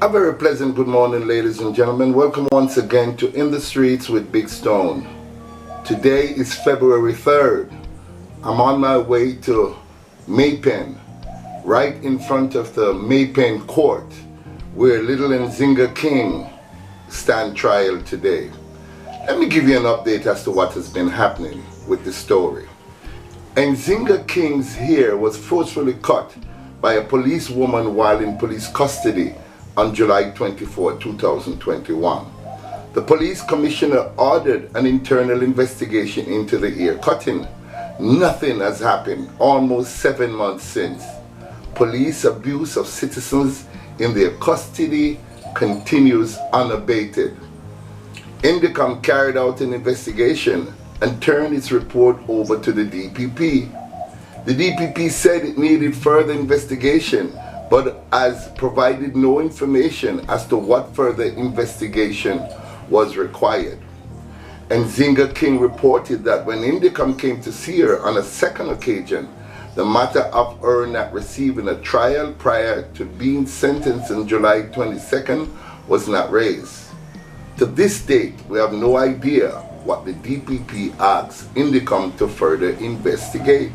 A very pleasant good morning, ladies and gentlemen. Welcome once again to In the Streets with Big Stone. Today is February 3rd. I'm on my way to Maypen, right in front of the Maypen court, where little Nzinga King stand trial today. Let me give you an update as to what has been happening with the story. Nzinga King's hair was forcefully cut by a policewoman while in police custody on July 24, 2021. The police commissioner ordered an internal investigation into the ear cutting. Nothing has happened almost 7 months since. Police abuse of citizens in their custody continues unabated. Indicom carried out an investigation and turned its report over to the DPP. The DPP said it needed further investigation, but has provided no information as to what further investigation was required. Nzinga King reported that when Indicom came to see her on a second occasion, the matter of her not receiving a trial prior to being sentenced on July 22nd was not raised. To this date, we have no idea what the DPP asked Indicom to further investigate.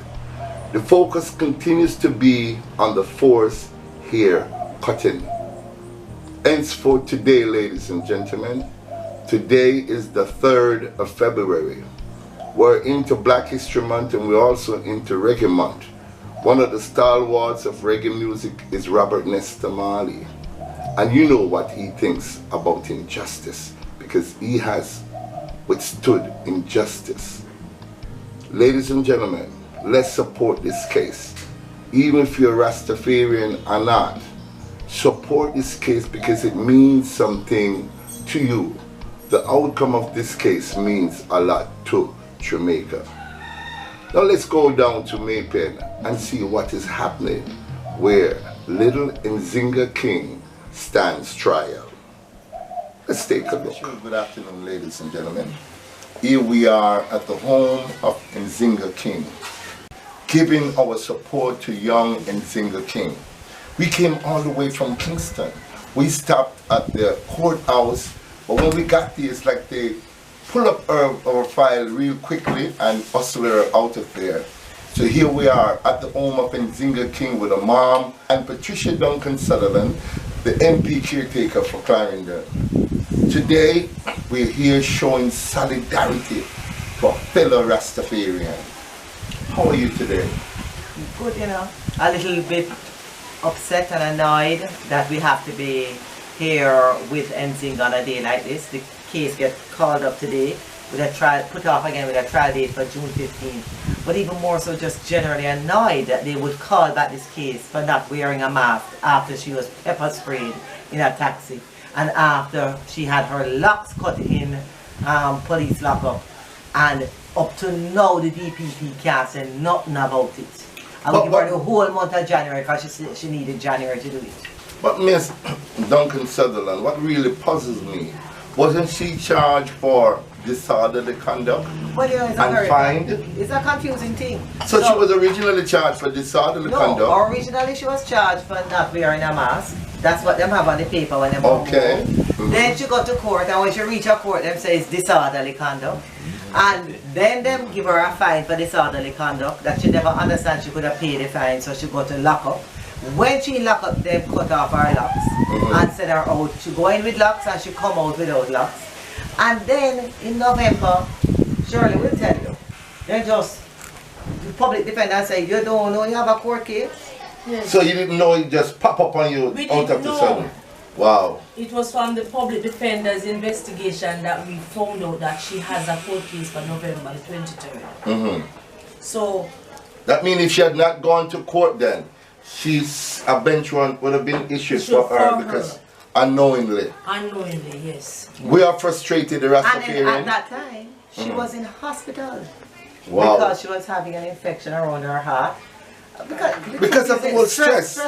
The focus continues to be on the forced hair cutting. Henceforth today, ladies and gentlemen, today is the 3rd of February. We're into Black History Month and we're also into Reggae Month. One of the stalwarts of reggae music is Robert Nesta Marley. And you know what he thinks about injustice, because he has withstood injustice. Ladies and gentlemen, let's support this case. Even if you're Rastafarian or not, support this case because it means something to you. The outcome of this case means a lot to Jamaica. Now let's go down to Maypen and see what is happening where little Nzinga King stands trial. Let's take a look. Good afternoon, ladies and gentlemen. Here we are at the home of Nzinga King, giving our support to young Nzinga King. We came all the way from Kingston. We stopped at the courthouse, but when we got there, it's like they pull up our file real quickly and hustle her out of there. So here we are at the home of Nzinga King with a mom and Patricia Duncan Sutherland, the MP caretaker for Clarendon. Today, we're here showing solidarity to a fellow Rastafarian. How are you today? Good, you know. A little bit upset and annoyed that we have to be here with Nzinga on a day like this. The case gets called up today with a trial, put off again with a trial date for June 15th. But even more so, just generally annoyed that they would call back this case for not wearing a mask after she was pepper sprayed in a taxi and after she had her locks cut in police lockup. And up to now, the DPP can't say nothing about it. I will give her the whole month of January because she needed January to do it. But Miss Duncan Sutherland, what really puzzles me, wasn't she charged for disorderly conduct Well, you know, and fined? It's a confusing thing. So she was originally charged for disorderly conduct? No, originally she was charged for not wearing a mask. That's what them have on the paper when they come okay. home. Then she got to court, and when she reach a court, them say it's disorderly conduct. And then them give her a fine for disorderly conduct that she never understand she could have paid the fine, so she got to lock up. When she lock up, them cut off her locks and send her out. She go in with locks and she come out without locks. And then in November, Shirley will tell you, then just the public defender say, you don't know you have a court case? Yes. So you didn't know it just pop up on you out of the sudden? Wow. It was from the public defender's investigation that we found out that she has a court case for November 23rd. So that means if she had not gone to court then, a bench warrant would have been issued for her because unknowingly. Unknowingly, yes. We are frustrated, the Rastafarian. And at that time, she was in hospital. Wow. Because she was having an infection around her heart. Because of the whole stress.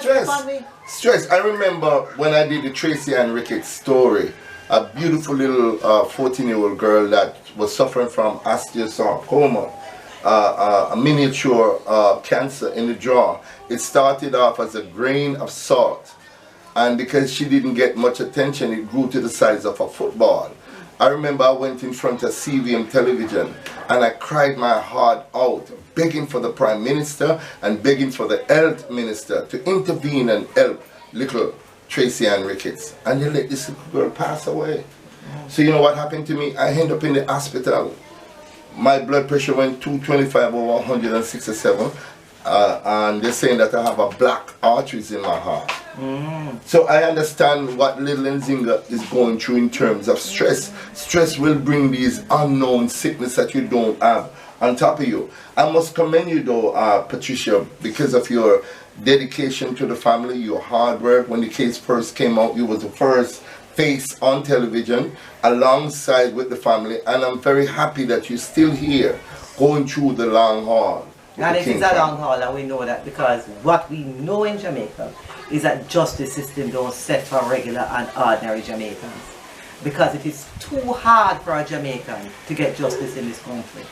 I remember when I did the Tracy and Ricketts story, a beautiful little 14-year-old girl that was suffering from osteosarcoma, a miniature cancer in the jaw. It started off as a grain of salt And because she didn't get much attention, it grew to the size of a football. I remember I went in front of CVM television and I cried my heart out, begging for the Prime Minister and begging for the Health Minister to intervene and help little Tracy Ann Ricketts. And they let this little girl pass away. So you know what happened to me? I ended up in the hospital. My blood pressure went 225 over 167. And they're saying that I have a black arteries in my heart. So I understand what little Nzinga is going through in terms of stress. Stress will bring these unknown sickness that you don't have on top of you. I must commend you though, Patricia, because of your dedication to the family, your hard work. When the case first came out, you was the first face on television alongside with the family, and I'm very happy that you're still here going through the long haul. And it is a long haul, and we know that because what we know in Jamaica is that justice system don't set for regular and ordinary Jamaicans. Because it is too hard for a Jamaican to get justice in this country.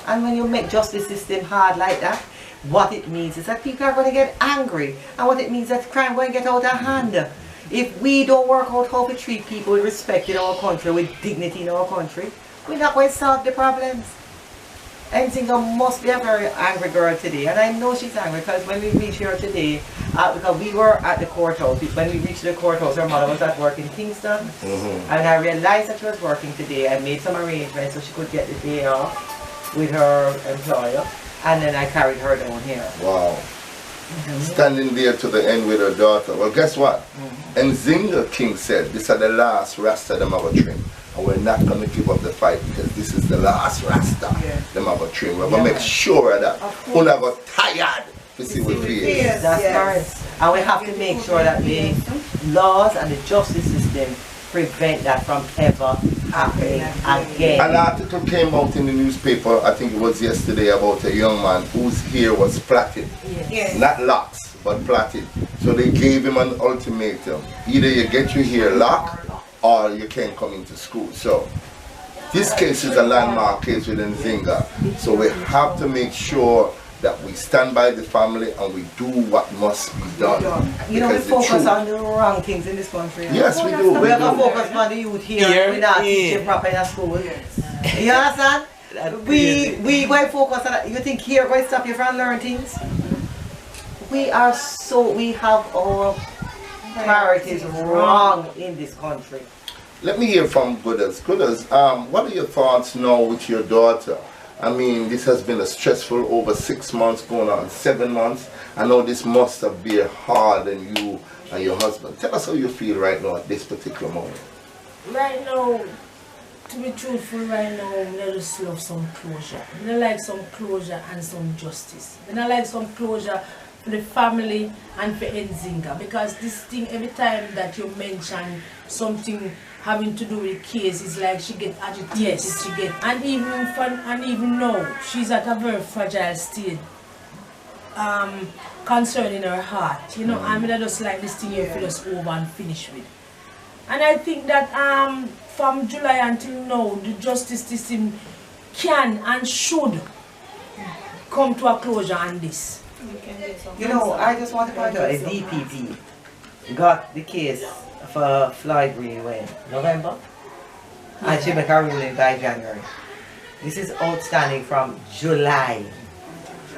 And when you make justice system hard like that, what it means is that people are going to get angry. And what it means is that crime going to get out of hand. If we don't work out how to treat people with respect in our country, with dignity in our country, we're not going to solve the problems. Nzinga must be a very angry girl today, and I know she's angry because when we reached here today, because we were at the courthouse, when we reached the courthouse, her mother was at work in Kingston, and I realized that she was working today. I made some arrangements so she could get the day off with her employer, and then I carried her down here. Wow. Standing there to the end with her daughter. Well, guess what? Nzinga King said, this is the last Rasta them have a trim. And we're not going to give up the fight because this is the last Rasta them have a trim. We're going to make sure of that we're not got tired to see what fears. That's correct. And we have to make sure that the laws and the justice system prevent that from ever happening again. An article came out in the newspaper, I think it was yesterday, about a young man whose hair was plaited. Yes. Not locks, but plaited. So they gave him an ultimatum. Either you get your hair locked or you can't come into school. So this case is a landmark case with Nzinga. So we have to make sure that we stand by the family and we do what must be done. You know, we focus on the wrong things in this country. Yes, we do. We have to focus on the youth here. We're not teaching proper in a school. You understand? We go and focus on that. You think here going to stop you from learning things? We have our priorities wrong in this country. Let me hear from Gooders. Gooders, what are your thoughts now with your daughter? I mean, this has been a stressful over 6 months, going on 7 months. I know this must have been hard on you and your husband. Tell us how you feel right now at this particular moment. Right now, to be truthful, right now, I just love some closure. I like some closure and some justice. And I like some closure for the family and for Nzinga, because this thing, every time that you mention something having to do with case, is like she gets agitated. Yes. She get, and even now she's at a very fragile state concerning her heart. You know, I mean, I just like this thing you feel just over and finish with. And I think that from July until now, the justice system can and should come to a closure on this. You know, I just want to point out a DPP got the case for Floyd Greenway in November, and she make a ruling by January. This is outstanding from July,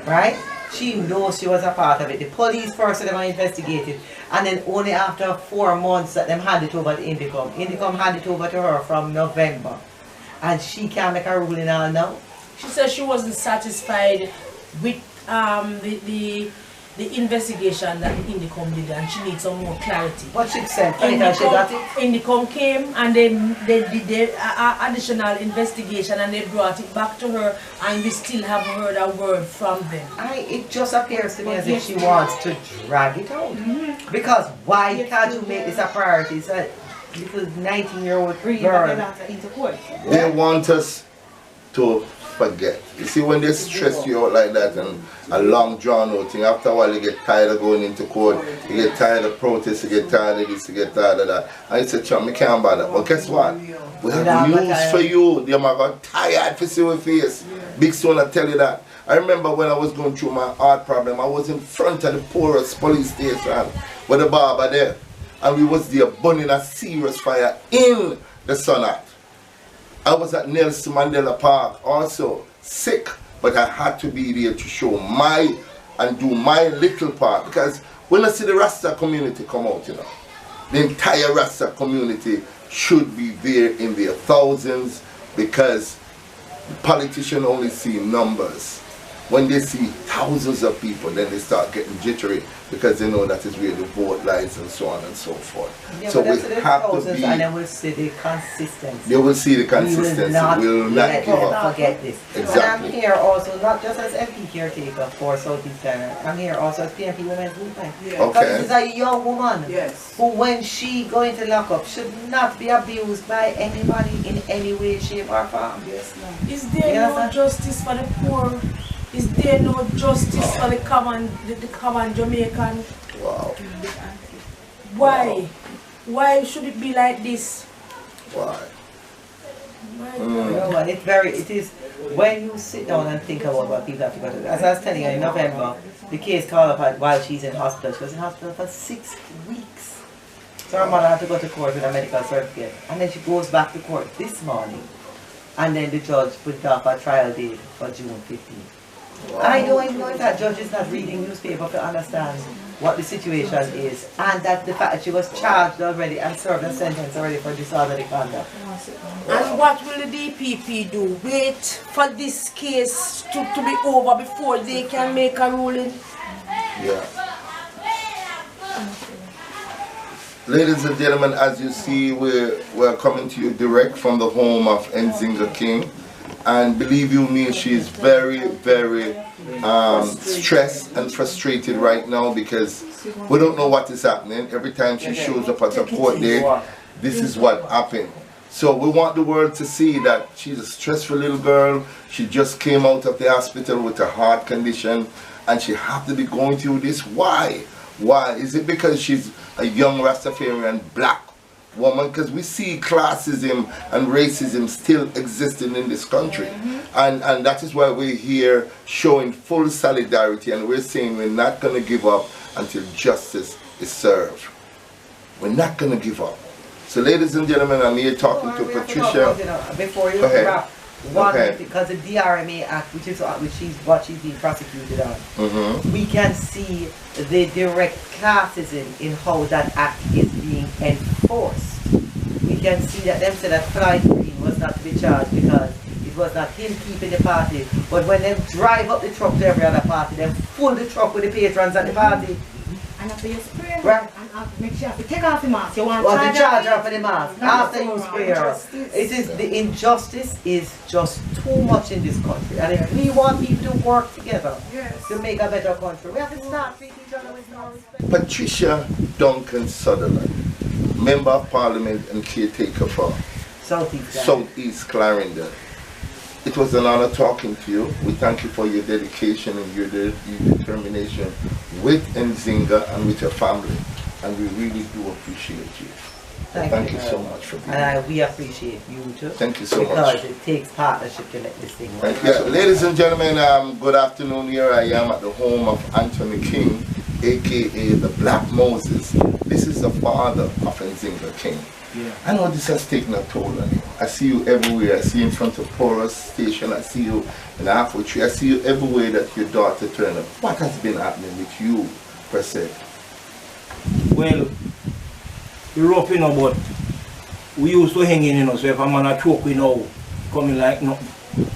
right? She knows she was a part of it. The police first said they were investigated, and then only after 4 months that them handed it over to Indicom. Indicom handed it over to her from November, and she can't make a ruling on now. She said she wasn't satisfied with the investigation that the Indicom did, and she needs some more clarity. What she said, she got it. Indicom came and they did the additional investigation and they brought it back to her, and we still haven't heard a word from them. It just appears to me as if she wants to drag it out. Because why can't you make this a priority? It's a little 19-year-old girl. They want us to forget. You see, when they stress you out like that and a long drawn out thing, after a while you get tired of going into court, you get tired of protests, you get tired of this, you get tired of that. And you say, Chum, I can't bother. But guess what? We have news for you. They might got tired to see your face. Big Stone, I tell you that. I remember when I was going through my heart problem, I was in front of the poorest police station with the barber there. and we was there burning a serious fire in the Sonat. I was at Nelson Mandela Park also, sick, but I had to be there to show and do my little part, because when I see the Rasta community come out, you know, the entire Rasta community should be there in their thousands, because the politicians only see numbers. When they see thousands of people, then they start getting jittery, because they know that is where the vote lies and so on and so forth. Yeah, so we have to be. And then we'll see the consistency. You will see the consistency. We will not give up. forget this. Exactly. And I'm here also, not just as MP caretaker for Southeast Ghana. I'm here also as PMP Women's Movement. Yeah. Okay. Because this is a young woman Yes. who, when she go into lockup, should not be abused by anybody in any way, shape or form. Yes, ma'am. Is there no justice for the poor? Is there no justice for the common Jamaican? Wow. Why? Wow. Why should it be like this? Why? You know what, it is, when you sit down and think about what people have to go through. As I was telling you in November, the case called up while she's in hospital. She was in hospital for 6 weeks. So her mother had to go to court with a medical certificate. And then she goes back to court this morning. And then the judge put off a trial date for June 15th. Wow. I don't even know if that judge is not reading newspaper to understand what the situation is, and that the fact that she was charged already and served a sentence already for disorderly conduct. And what will the DPP do? Wait for this case to be over before they can make a ruling? Yeah. Ladies and gentlemen, as you see, we're coming to you direct from the home of Nzinga King. And believe you me, she is very, very stressed and frustrated right now, because we don't know what is happening. Every time she shows up at a court date, this is what happened. So we want the world to see that she's a stressful little girl. She just came out of the hospital with a heart condition, and she have to be going through this. Why? Why? Is it because she's a young Rastafarian black woman? Because we see classism and racism still existing in this country, and that is why we're here showing full solidarity, and we're saying we're not going to give up until justice is served. We're not going to give up. So ladies and gentlemen, I'm here talking to Patricia. Before you wrap, because the DRMA Act, which is what she's being prosecuted on, we can see the direct classism in how that act is being enforced. We can see that them say that Floyd Green was not to be charged because it was not him keeping the party, but when they drive up the truck to every other party, they full the truck with the patrons at the party. And after you spray right. and make sure you take off the mask, you want to charge her for the mask after you spray her. Injustice. It is, the injustice is just too much in this country, and if we want people to work together to make a better country, we have to start treating each other with more respect. Patricia Duncan Sutherland, Member of Parliament and caretaker for Southeast Clarendon. It was an honor talking to you. We thank you for your dedication and your determination with Nzinga and with your family. And we really do appreciate you. Thank you so much for being here. And we appreciate you too. Thank you so much. Because it takes partnership to make this thing work. Thank you. Ladies and gentlemen, good afternoon. Here I am at the home of Anthony King, aka the Black Moses. This is the father of Nzinga King. Yeah. I know this has taken a toll on you. I see you everywhere. I see you in front of Porus Station. I see you in Apple Tree. I see you everywhere that your daughter turned up. What has been happening with you, per se? Well, we rough, you know, but we used to hang in, you know, so if a man a choke, we know, coming like nothing.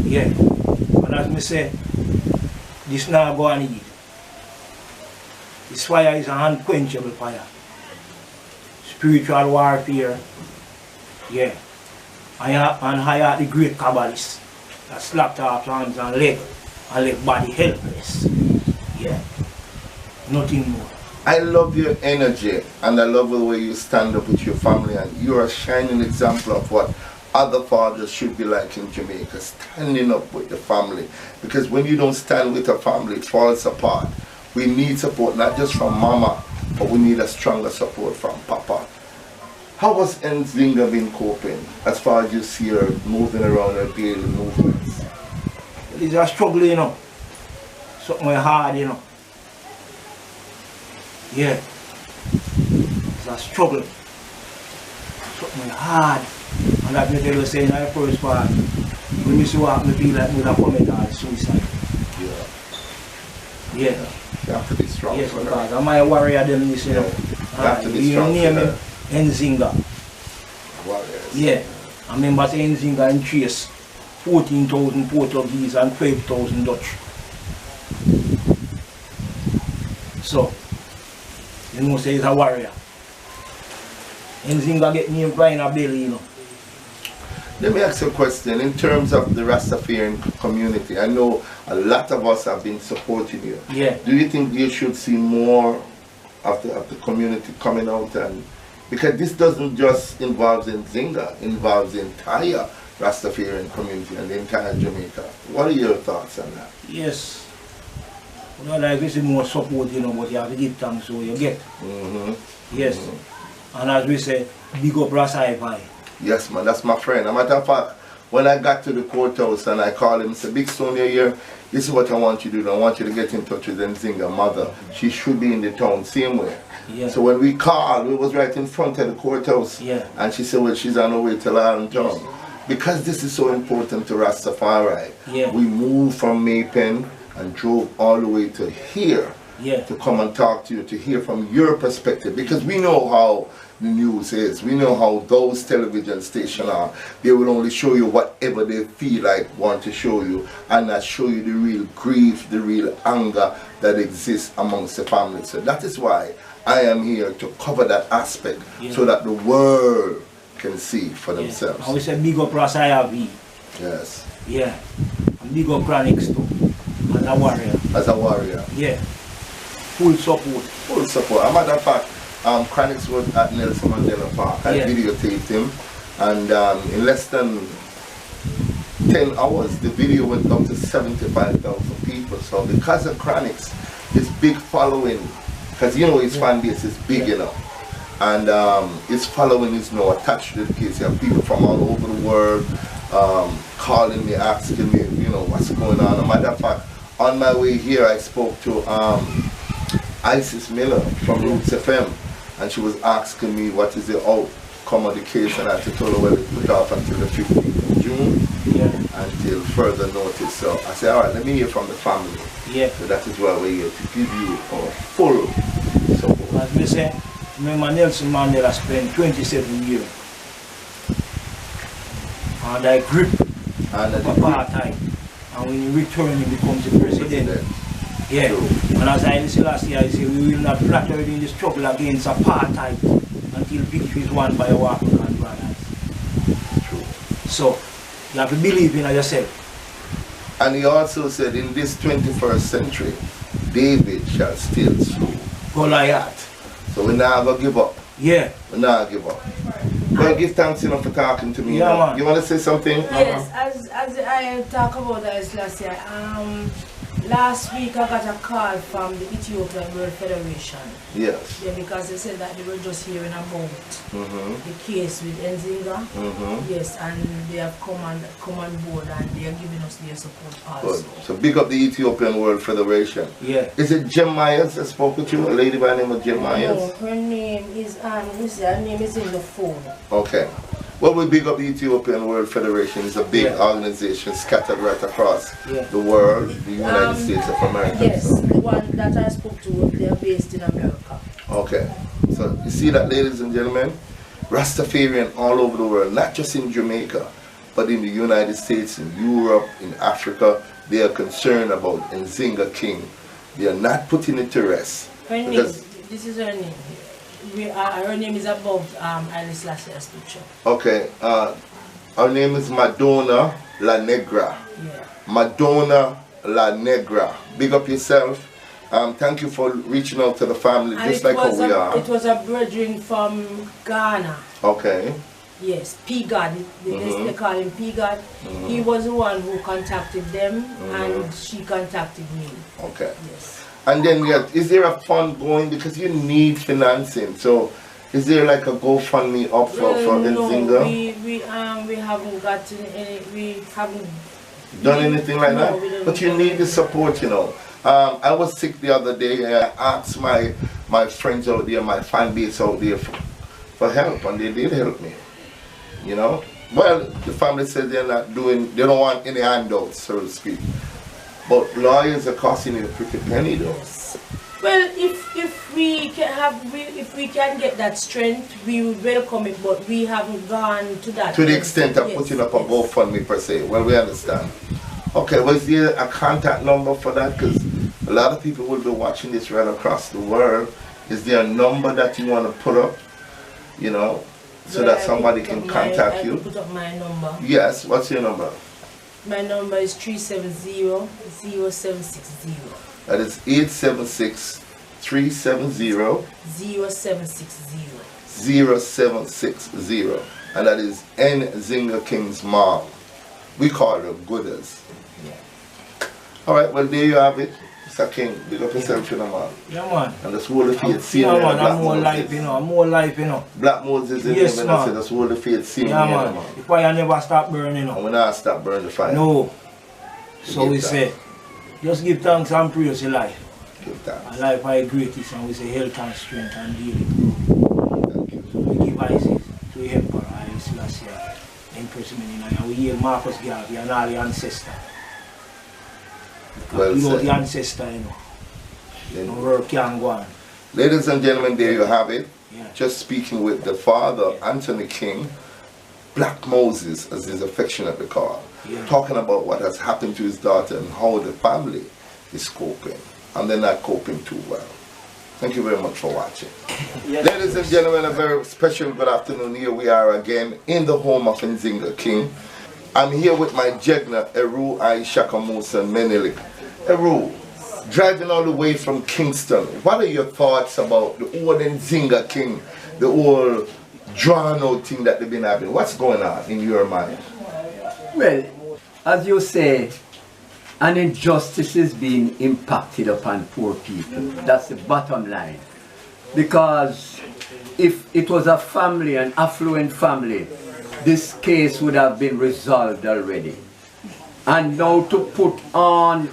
Yeah. And as me say, this now go and eat. This fire is an unquenchable fire. Spiritual warfare, yeah. And hire the great Kabbalists that slapped off hands and left body helpless. Yeah. Nothing more. I love your energy, and I love the way you stand up with your family, and you're a shining example of what other fathers should be like in Jamaica, standing up with the family. Because when you don't stand with a family, it falls apart. We need support, not just from mama, but we need a stronger support from papa. How has Nzinga been coping as far as you see her moving around her daily movements? It's a struggle, you know. Something hard, you know. Yeah. it's a struggle. Something hard. And that me tell you say in the first part, when you see what me feel like me would have committed suicide. Yeah. You have to be strong Yes, for because her. I'm a warrior them this, you know. You have to be You strong name for him her. Nzinga. Warriors. Yeah. I remember saying Nzinga in chase 14,000 Portuguese and 12,000 Dutch. So, you know, say he's a warrior. Nzinga get named by in a belly, you know. Let me ask you a question. In terms of the Rastafarian community, I know a lot of us have been supporting you. Yeah. Do you think you should see more of the community coming out? And because this doesn't just involve Nzinga, it involves the entire Rastafarian community and the entire Jamaica. What are your thoughts on that? Yes. You know, like we see more support, you know, but you have to give thanks so you get. Yes. And as we say, big up Rasai. Yes, man, that's my friend. As a matter of fact, when I got to the courthouse and I called him and said, Big Stone, you're here. This is what I want you to do. I want you to get in touch with Nzinga mother. She should be in the town, same way. Yeah. So when we called, we was right in front of the courthouse. Yeah. And she said, well, she's on her way to Lion Town. Yes. Because this is so important to Rastafari, Yeah. we moved from Maypen and drove all the way to here Yeah. to come and talk to you, to hear from your perspective. Because we know how the news is. We know how those television stations are. They will only show you whatever they feel like want to show you, and not show you the real grief, the real anger that exists amongst the family. So that is why I am here to cover that aspect, so that the world can see for themselves. And we say big up Rasai V. Yes. Yeah. And big up Chronics too. As a warrior. As a warrior. Yeah. Full support. Full support. As a matter of fact, Chronics was at Nelson Mandela Park. I videotaped him, and in less than 10 hours, the video went up to 75,000 people. So because of Chronics, his big following, because you know his fan base is big enough, and his following is now attached to the case. You have people from all over the world calling me, asking me, you know, what's going on. As a matter of fact, on my way here, I spoke to Isis Miller from Roots FM, and she was asking me what is the outcome of the case, and I had to tell her, well, it put off until the 15th of June, until further notice. So I said, all right, let me hear from the family. Yeah. So that is why we're here, to give you our full support. As we say, remember Nelson Mandela spent 27 years under a grip of apartheid, and when he returned, he becomes the president. Yeah. True. And as I said last year, I say we will not flatter in the struggle against apartheid until victory is won by our African brothers. True. So you have to believe in yourself. And he also said, in this 21st century, David shall still slay Goliath. So we now going to give up. Yeah. We now give up. Well, give thanks enough for talking to me. Yeah, man. You want to say something? Yes, as I talk about this last year, last week I got a call from the Ethiopian World Federation. Yes. Yeah, because they said that they were just hearing about the case with Nzinga. Yes, and they have come on board and they are giving us their support also. Good. So big up the Ethiopian World Federation. Yeah. Is it Jem Myers that spoke with you? A lady by the name of Jem Myers? No, her name is her name is in the phone. Okay. Well, we big up the Ethiopian World Federation. It's a big organization scattered right across the world, the United States of America. Yes, So. the one that I spoke to, they are based in America. Okay. So you see that, ladies and gentlemen? Rastafarian all over the world, not just in Jamaica, but in the United States, in Europe, in Africa, they are concerned about Nzinga King. They are not putting it to rest. Her name, this is her name. Her name is above Alice Lassier's picture. Okay, her name is Madonna La Negra. Yeah. Madonna La Negra. Big up yourself. Thank you for reaching out to the family, And just like how we are. It was a brethren from Ghana. Okay. Yes, P God. They call him P God. He was the one who contacted them, and she contacted me. Okay. Yes. And then, is there a fund going, because you need financing? So, is there like a GoFundMe up for Nzinga? No, we haven't gotten any. We haven't done anything like that? We don't But you need the support, you know. I was sick the other day. I asked my friends out there, my fan base out there, for help, and they did help me. You know? Well, the family said they don't want any handouts, so to speak. But lawyers are costing you a pretty penny though. Well, if we can get that strength, we would welcome it, but we haven't gone to that. To the extent of putting up a GoFundMe per se. Well, we understand. Okay, was there a contact number for that? Because a lot of people will be watching this right across the world. Is there a number that you want to put up, you know, so that somebody can contact you? I put up my number. Yes, what's your number? My number is 370-0760. That is 876-370-0760. 0760. And that is Nzinga King's mom. We call her Gooders. Alright, well there you have it. Mr. King, big up yourself, you know, man. Yeah, man. And that's all the faith seen. Yeah, man, I'm more life, you know. I'm more life, you know. Black Moses in yes, him, man. and I said that's all the faith seen. Yeah, man. The fire never stop burning, you know. And we not stop burning the fire. No. So we say, just give thanks and praise your life. Give thanks. And life are greatest, and we say health and strength and healing. Thank you. So we give Isis to the Emperor, Haile Selassie, Empress Menina, and we hail Marcus Garvey and all the ancestors. Well without said. the ancestor, you know, no work can go on. Ladies and gentlemen, there you have it. Yeah. Just speaking with the father, Anthony King, Black Moses, as he's affectionately called, talking about what has happened to his daughter and how the family is coping. And they're not coping too well. Thank you very much for watching. Yes. Ladies and gentlemen, a very special good afternoon. Here we are again in the home of Nzinga King. I'm here with my Jegna, Eru Aishaka Musa Menelik. Eru, driving all the way from Kingston, what are your thoughts about the old Nzinga King, the old drawn out thing that they've been having? What's going on in your mind? Well, as you say, an injustice is being impacted upon poor people. That's the bottom line. Because if it was a family, an affluent family, this case would have been resolved already. And now to put on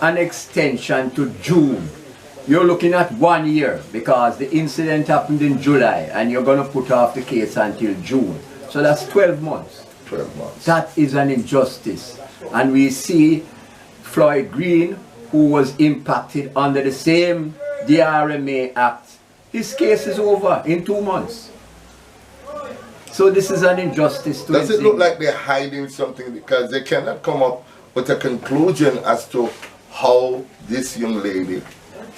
an extension to June, you're looking at 1 year, because the incident happened in July and you're going to put off the case until June. So that's 12 months. 12 months. That is an injustice. And we see Floyd Green, who was impacted under the same DRMA Act. His case is over in 2 months. So this is an injustice to Does it Nzinga. look like they're hiding something because they cannot come up with a conclusion as to how this young lady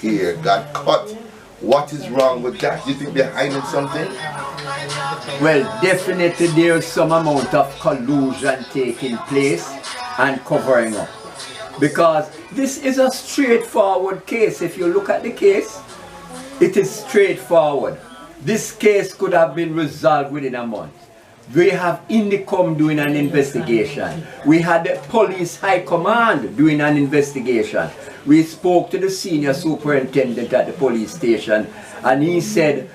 here got caught? What is wrong with that? Do you think they're hiding something? Well, definitely there's some amount of collusion taking place and covering up. Because this is a straightforward case. If you look at the case, it is straightforward. This case could have been resolved within a month. We have Indicom doing an investigation. We had the police high command doing an investigation. We spoke to the senior superintendent at the police station, and he said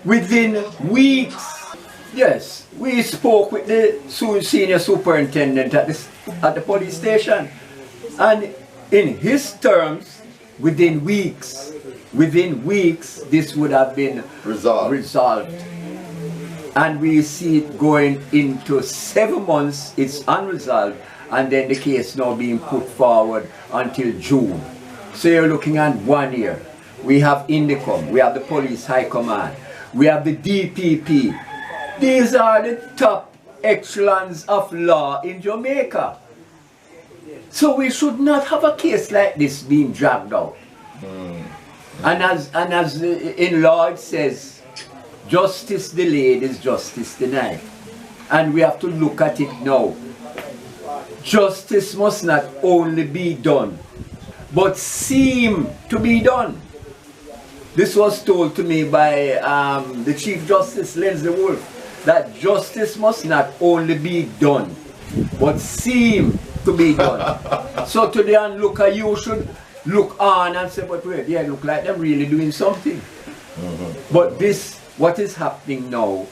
within weeks. Yes, we spoke with the senior superintendent at the police station, and in his terms, within weeks, this would have been resolved. And we see it going into 7 months, it's unresolved, and then the case now being put forward until June. So you're looking at 1 year. We have Indicom, we have the police high command, we have the DPP. These are the top echelons of law in Jamaica. So we should not have a case like this being dragged out. And as in law it says, justice delayed is justice denied. And we have to look at it now. Justice must not only be done, but seem to be done. This was told to me by the Chief Justice, Lindsay Wolf, that justice must not only be done, but seem to be done. So to the onlooker, you should look on and say, but wait, yeah, look like them really doing something. But this, what is happening now,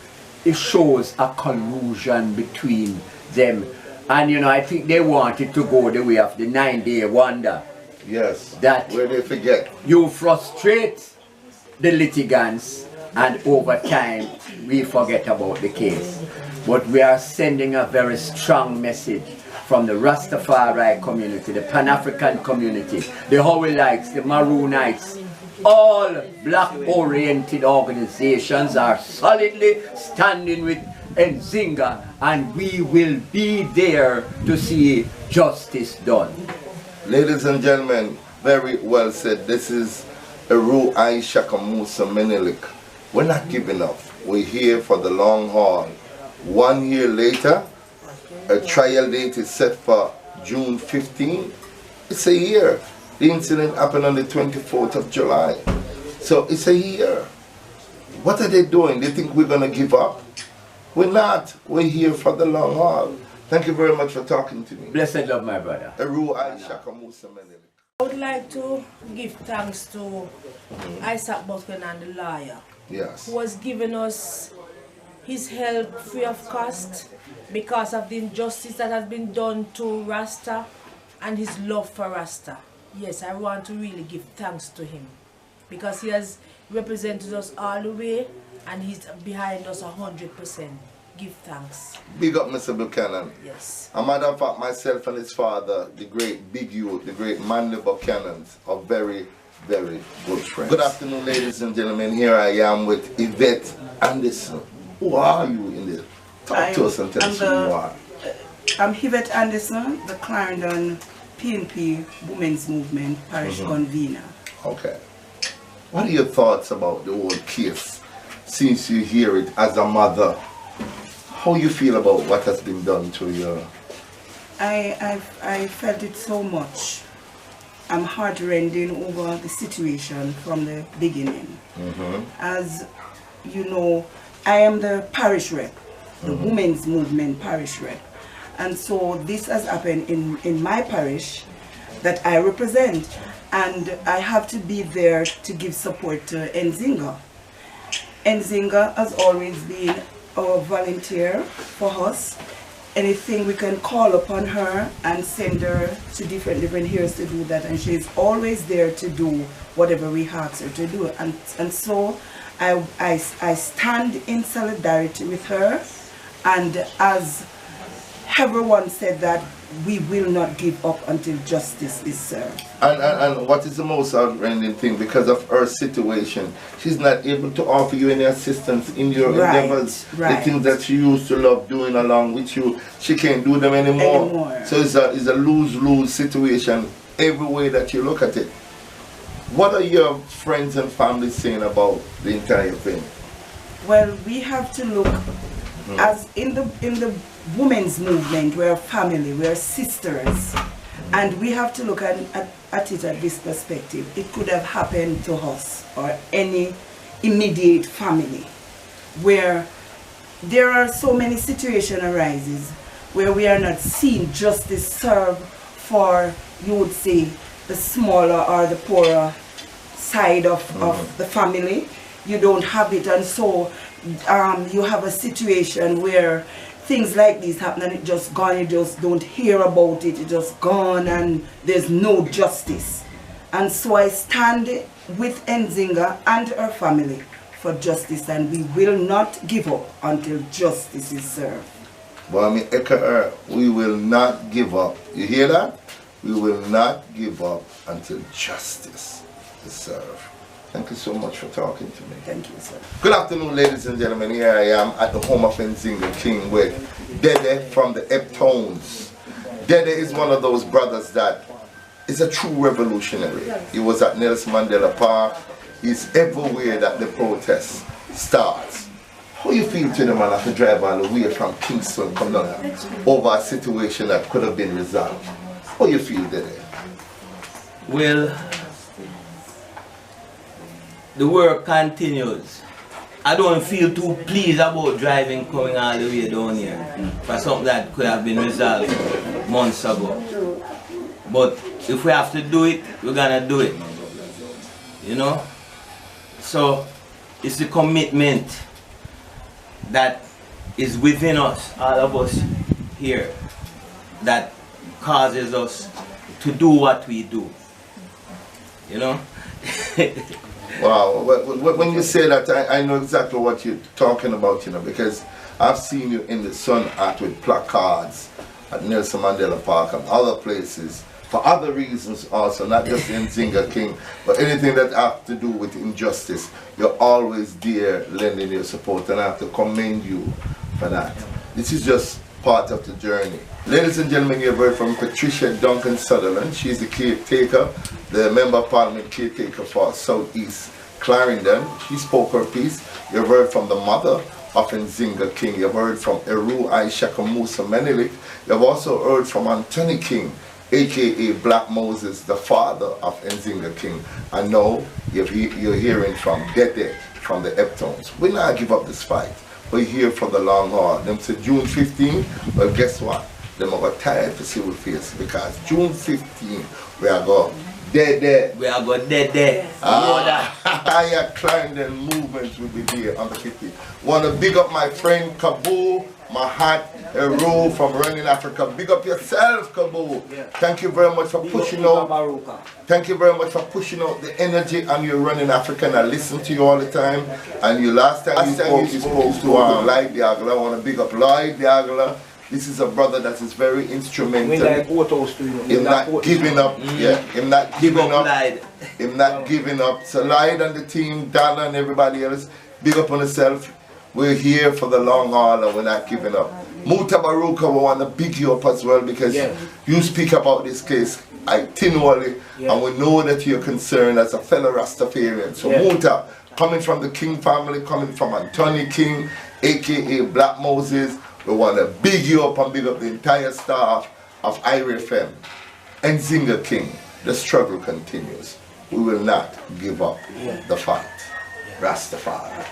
it shows a collusion between them. And you know, I think they wanted to go the way of the 9-day wonder. Yes, that where they forget. You frustrate the litigants and over time we forget about the case. But we are sending a very strong message from the Rastafari community, the Pan-African community, the Howellites, the Maroonites. All black-oriented organizations are solidly standing with Nzinga, and we will be there to see justice done. Ladies and gentlemen, very well said. This is Eru Aisha Kamusa Menelik. We're not giving up. We're here for the long haul. 1 year later, a trial date is set for June 15. It's a year. The incident happened on the 24th of July. So it's a year. What are they doing? They think we're going to give up? We're not. We're here for the long haul. Thank you very much for talking to me. Blessed love, my brother. Eru Aisha Kamusa Menelik. I would like to give thanks to Isaac Buckland and the lawyer, Yes. who has given us his help free of cost because of the injustice that has been done to Rasta and his love for Rasta. Yes, I want to really give thanks to him because he has represented us all the way and he's behind us 100%. Give thanks. Big up Mr. Buchanan. Yes. A matter of fact, myself and his father, the great Big Youth, the great Manley Buchanans, are very, very good friends. Good afternoon, ladies and gentlemen. Here I am with Yvette Anderson. Who are you in this? Talk to us and tell us who you are. I'm Yvette Anderson, the Clarendon PNP Women's Movement Parish Convener. Okay. What are your thoughts about the whole case since you hear it as a mother? How you feel about what has been done to you? I felt it so much. I'm heartrending over the situation from the beginning. As you know, I am the parish rep, the Women's Movement parish rep. And so this has happened in my parish that I represent. And I have to be there to give support to Nzinga. Nzinga has always been our volunteer for us. Anything we can call upon her and send her to different areas to do that, and she's always there to do whatever we ask her to do. And so I stand in solidarity with her, and as everyone said, that we will not give up until justice is served. And what is the most outraging thing, because of her situation, she's not able to offer you any assistance in your endeavors. The things that she used to love doing along with you, she can't do them anymore. So it's a lose-lose situation every way that you look at it. What are your friends and family saying about the entire thing? Well, we have to look as in the women's movement, we're family, we're sisters, and we have to look at it at this perspective. It could have happened to us or any immediate family, where there are so many situations arises where we are not seeing justice served for, you would say, the smaller or the poorer side of the family. You don't have it, and so you have a situation where things like this happen and it just gone, you just don't hear about it, it just gone, and there's no justice. And so I stand with Nzinga and her family for justice, and we will not give up until justice is served. Well, I mean, echo her, we will not give up. You hear that? We will not give up until justice is served. Thank you so much for talking to me. Thank you, sir. Good afternoon, ladies and gentlemen. Here I am at the home of Nzinga King with Dede from the Eptones. Dede is one of those brothers that is a true revolutionary. He was at Nelson Mandela Park. He's everywhere that the protest starts. How you feel to the man have to drive all the way from Kingston, come down over a situation that could have been resolved? How you feel, Dede? Well, the work continues. I don't feel too pleased about driving coming all the way down here for something that could have been resolved months ago. But if we have to do it, we're gonna do it. You know? So it's the commitment that is within us, all of us here, that causes us to do what we do. You know? Wow. When you say that, I know exactly what you're talking about, you know, because I've seen you in the Sun Art with placards at Nelson Mandela Park and other places for other reasons also, not just in Nzinga King, but anything that have to do with injustice. You're always there lending your support, and I have to commend you for that. This is just part of the journey. Ladies and gentlemen, you've heard from Patricia Duncan Sutherland. She's the caretaker, the Member of Parliament caretaker for Southeast Clarendon. She spoke her piece. You've heard from the mother of Nzinga King. You've heard from Eru Aishaka Musa Menelik. You've also heard from Anthony King, aka Black Moses, the father of Nzinga King. And now you're hearing from Dede, from the Eptones. We not give up this fight. We're here for the long haul. Them say June 15, well guess what? Them are tired to see we face, because June 15 we are going dead. We are going dead. Higher Clarendon movement will be there on the 15th. Want to big up my friend Kabul, Mahat, Eru from Running Africa. Big up yourself, Kabul. Yeah. Thank you very much for pushing out. Thank you very much for pushing out the energy on your Running Africa. And I listen to you all the time. And you last time you spoke to Lloyd Diagla. I want to big up Lloyd Diagla. This is a brother that is very instrumental in not giving up. Yeah, him not giving up. Him not giving up. So Lloyd and the team, Dana and everybody else, big up on yourself. We're here for the long haul and we're not giving up. Muta Baruka, we want to big you up as well, because you speak about this case continually, and we know that you're concerned as a fellow Rastafarian. So Muta, coming from the King family, coming from Anthony King, aka Black Moses, we want to big you up and big up the entire staff of IRFM. And Nzinga King, the struggle continues. We will not give up the fight. Rastafari.